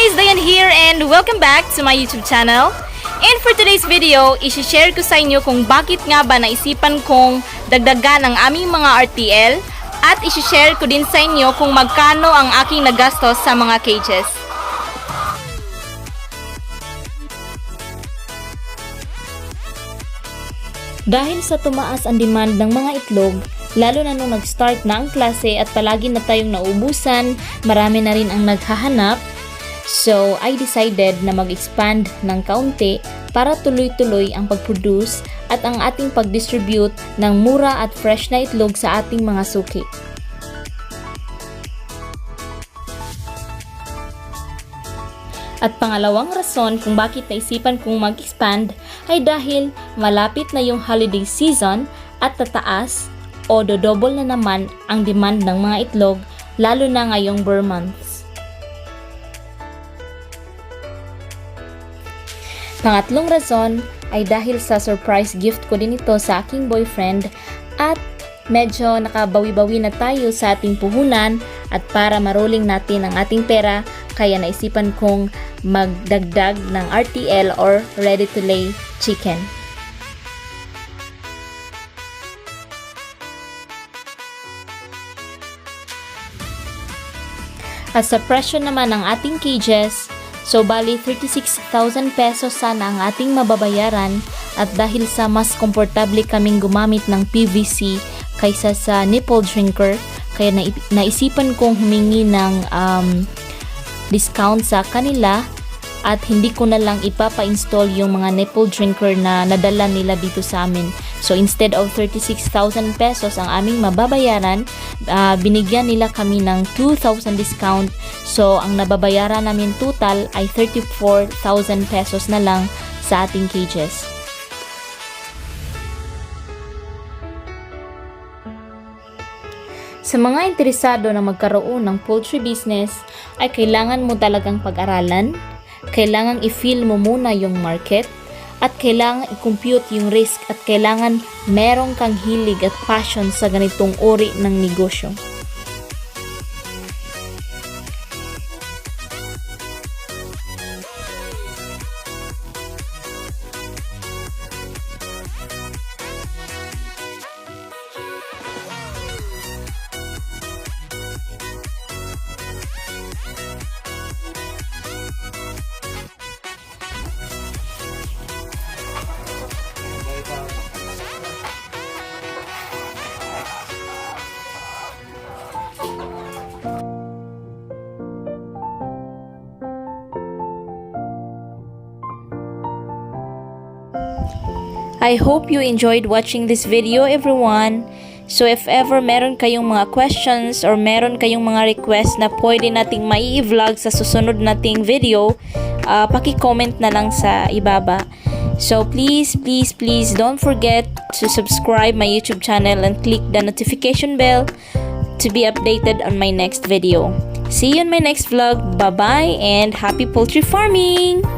guys, Dayan here and welcome back to my YouTube channel. And for today's video, isi-share ko sa inyo kung bakit nga ba naisipan kong dagdagan ang aming mga RTL at isi-share ko din sa inyo kung magkano ang aking nagastos sa mga cages. Dahil sa tumaas ang demand ng mga itlog, lalo na nung nag-start na ang klase at palagi na tayong naubusan, marami na rin ang naghahanap. So, I decided na mag-expand ng kaunti para tuloy-tuloy ang pag-produce at ang ating pag-distribute ng mura at fresh na itlog sa ating mga suki. At pangalawang rason kung bakit naisipan kong mag-expand ay dahil malapit na yung holiday season at tataas o dodouble na naman ang demand ng mga itlog lalo na ngayong Burr months. Pangatlong rason ay dahil sa surprise gift ko din ito sa aking boyfriend at medyo nakabawi-bawi na tayo sa ating puhunan at para maroling natin ang ating pera kaya naisipan kong magdagdag ng RTL or ready to lay chicken. At sa presyo naman ng ating cages, so bali 36,000 pesos sana ang ating mababayaran at dahil sa mas komportable kaming gumamit ng PVC kaysa sa nipple drinker, kaya naisipan kong humingi ng discount sa kanila at hindi ko na lang ipapa-install yung mga nipple drinker na nadala nila dito sa amin. So instead of 36,000 pesos ang aming mababayaran, binigyan nila kami ng 2,000 discount. So ang nababayaran namin total ay 34,000 pesos na lang sa ating cages. Sa mga interesado na magkaroon ng poultry business, ay kailangan mo talagang pag-aralan, kailangan i-feel mo muna yung market, at kailangan i-compute yung risk at kailangan merong kang hilig at passion sa ganitong uri ng negosyo. I hope you enjoyed watching this video, everyone. So if ever meron kayong mga questions or meron kayong mga request na pwede nating mai-vlog sa susunod nating video, paki-comment na lang sa ibaba. So please don't forget to subscribe my YouTube channel and click the notification bell to be updated on my next video. See you in my next vlog. Bye-bye and happy poultry farming!